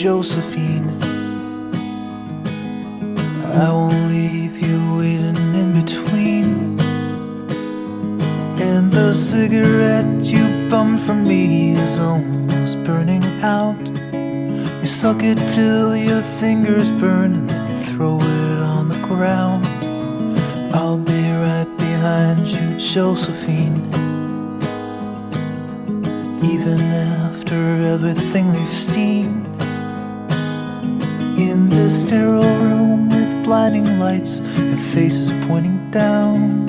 Josephine. I won't leave you waiting in between. And the cigarette you bummed from me is almost burning out. You suck it till your fingers burn and then you throw it on the ground. I'll be right behind you, Josephine. Even after everything we've seen. In this sterile room with blinding lights and faces pointing down,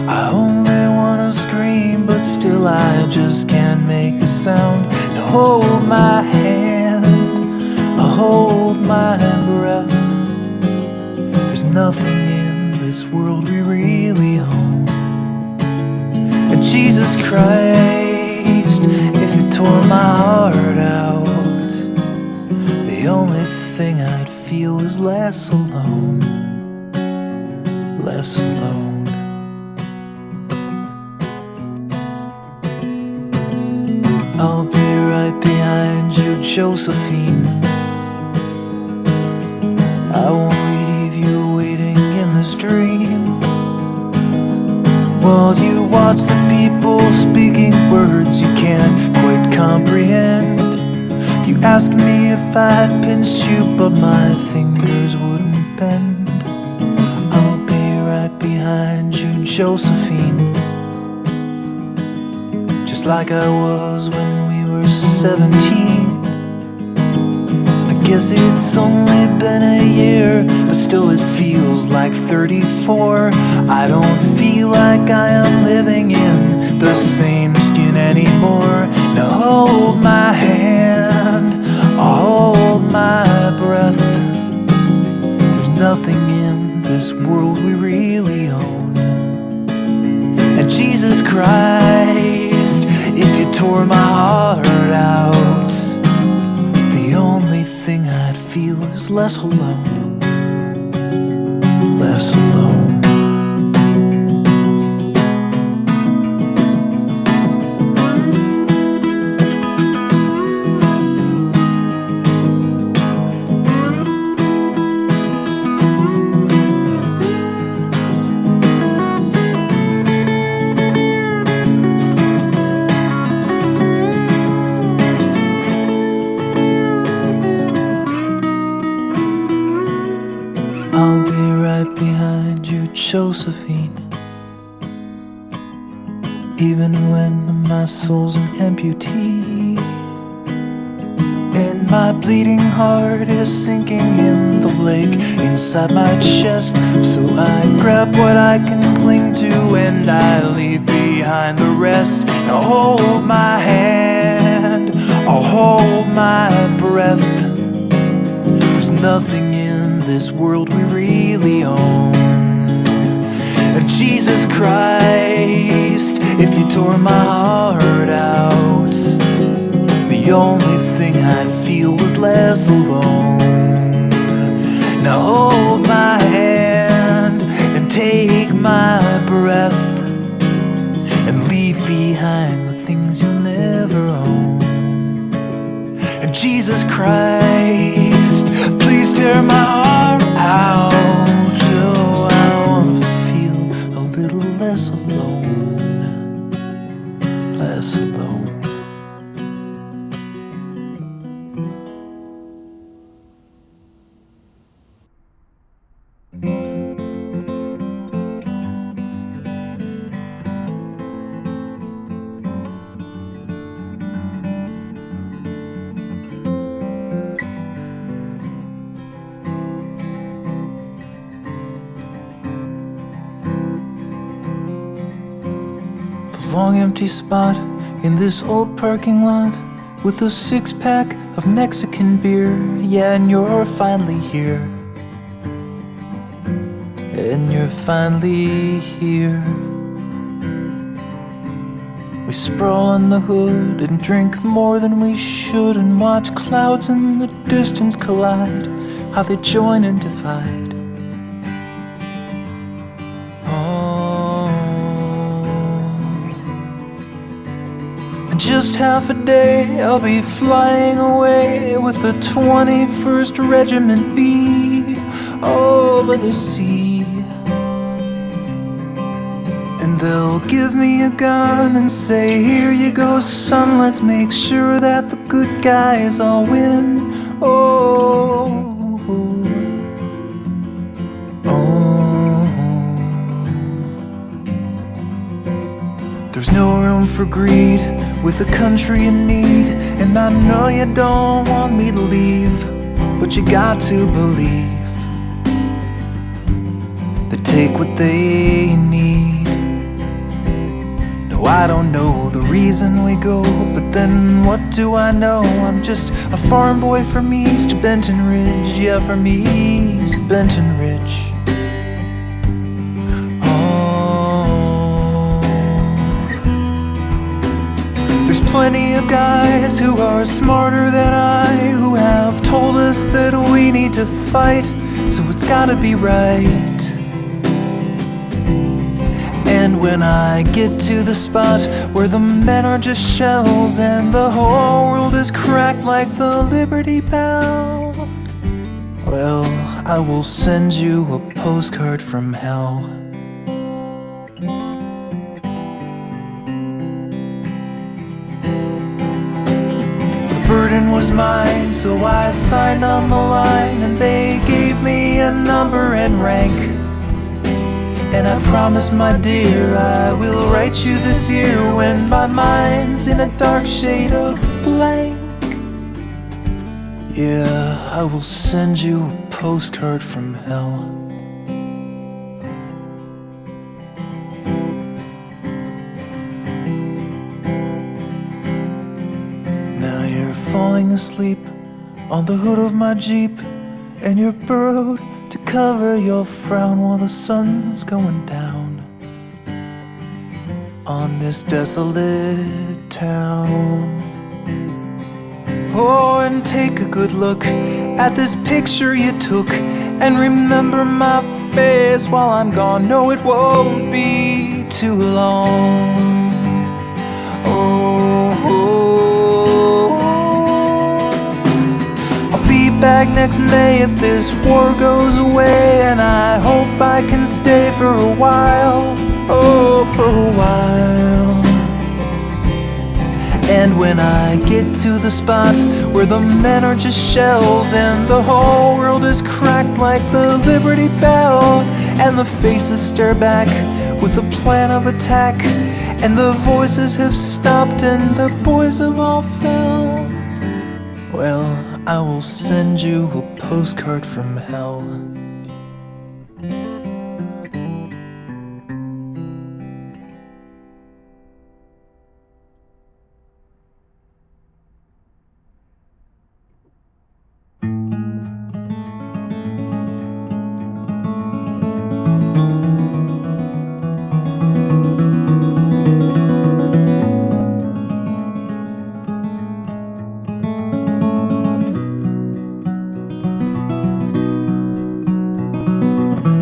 I only wanna scream, but still I just can't make a sound. Now hold my hand, I'll hold my breath. There's nothing in this world we really own. And Jesus Christ, if you tore my heart out, the only thing I'd feel is less alone, less alone. I'll be right behind you, Josephine. I won't leave you waiting in this dream. While you watch the people speaking words you can't quite comprehend. You asked me if I'd pinch you, but my fingers wouldn't bend. I'll be right behind you, Josephine. Just like I was when we were 17. I guess it's only been a year, but still it feels like 34. I don't feel like I am living in the same skin anymore. Now hold my hand, I'll hold my breath. There's nothing in this world we really own. And Jesus Christ, if you tore my heart out, the only thing I'd feel is less alone, less alone. I'll be right behind you, Josephine. Even when my soul's an amputee, and my bleeding heart is sinking in the lake inside my chest. So I grab what I can cling to and I leave behind the rest. Now hold my hand, I'll hold my breath. There's nothing in this world we really own. And Jesus Christ, if you tore my heart out, the only thing I'd feel was less alone. Now hold my hand and take my breath, and leave behind the things you'll never own. And Jesus Christ, please tear my heart out. Oh, I wanna feel a little less alone, less alone. Long empty spot in this old parking lot with a 6-pack of Mexican beer. Yeah, and you're finally here. And you're finally here. We sprawl on the hood and drink more than we should, and watch clouds in the distance collide, how they join and divide. just half a day, I'll be flying away with the 21st Regiment B over the sea. And they'll give me a gun and say, here you go, son, let's make sure that the good guys all win. Oh, there's no room for greed with a country in need. And I know you don't want me to leave, but you got to believe they take what they need. No, I don't know the reason we go, but then what do I know? I'm just a farm boy from East Benton Ridge. Yeah, from East Benton Ridge. Plenty of guys who are smarter than I, who have told us that we need to fight, so it's gotta be right. And when I get to the spot where the men are just shells and the whole world is cracked like the Liberty Bell, well, I will send you a postcard from hell. Burden was mine, so I signed on the line, and they gave me a number and rank. And I promised, my dear, I will write you this year when my mind's in a dark shade of blank. Yeah, I will send you a postcard from hell. Falling asleep on the hood of my Jeep, and you're burrowed to cover your frown while the sun's going down on this desolate town. Oh, and take a good look at this picture you took, and remember my face while I'm gone. No, it won't be too long. Back next May if this war goes away, and I hope I can stay for a while, oh, for a while. And when I get to the spot where the men are just shells and the whole world is cracked like the Liberty Bell, and the faces stare back with a plan of attack, and the voices have stopped and the boys have all fell, well, I will send you a postcard from hell.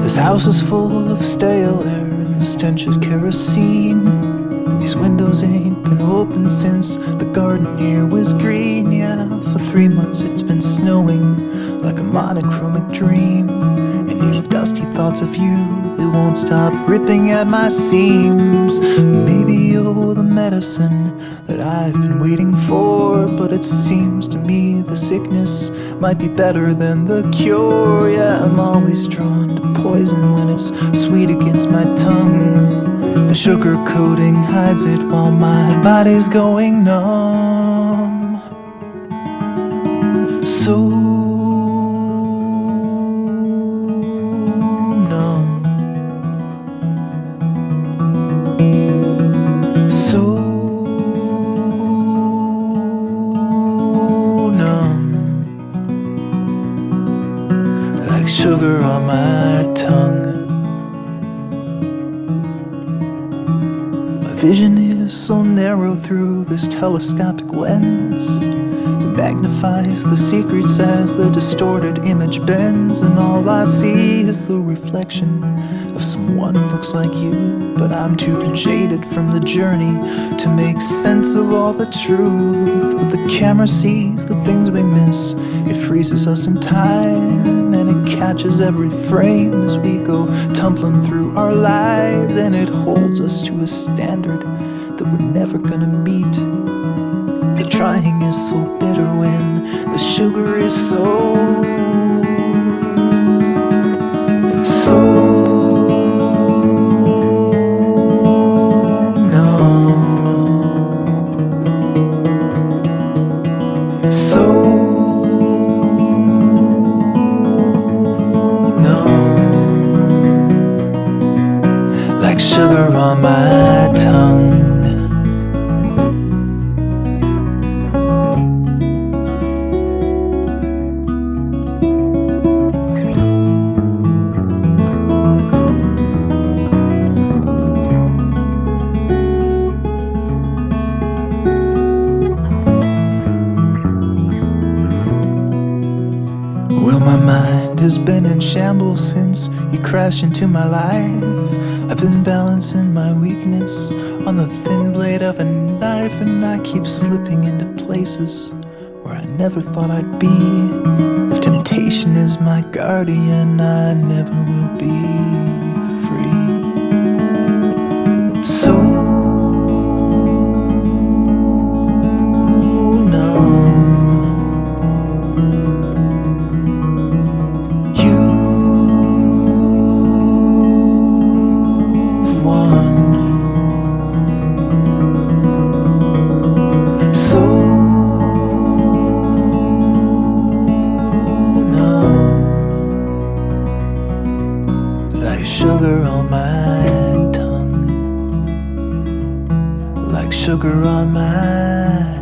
This house is full of stale air and the stench of kerosene. These windows ain't been open since the garden here was green. Yeah, for 3 months it's been snowing like a monochromic dream. And these dusty thoughts of you, they won't stop ripping at my seams. Maybe you're the medicine that I've been waiting for, but it seems to me the sickness might be better than the cure. Yeah, I'm always drawn to poison when it's sweet against my tongue. The sugar coating hides it while my body's going numb. So numb. So numb. Like sugar on my tongue. My vision is so narrow through this telescopic lens. It magnifies the secrets as the distorted image bends, and all I see is the reflection of someone who looks like you. But I'm too jaded from the journey to make sense of all the truth. But the camera sees the things we miss, it freezes us in time, and it catches every frame as we go tumbling through our lives, and it holds us to a standard that we're never gonna meet. The trying is so bitter when the sugar is so numb. So numb. Like sugar on my tongue. Well, my mind has been in shambles since you crashed into my life. I've been balancing my weakness on the thin blade of a knife, and I keep slipping into places where I never thought I'd be. If temptation is my guardian, I never will be free. So like sugar on my tongue, like sugar on my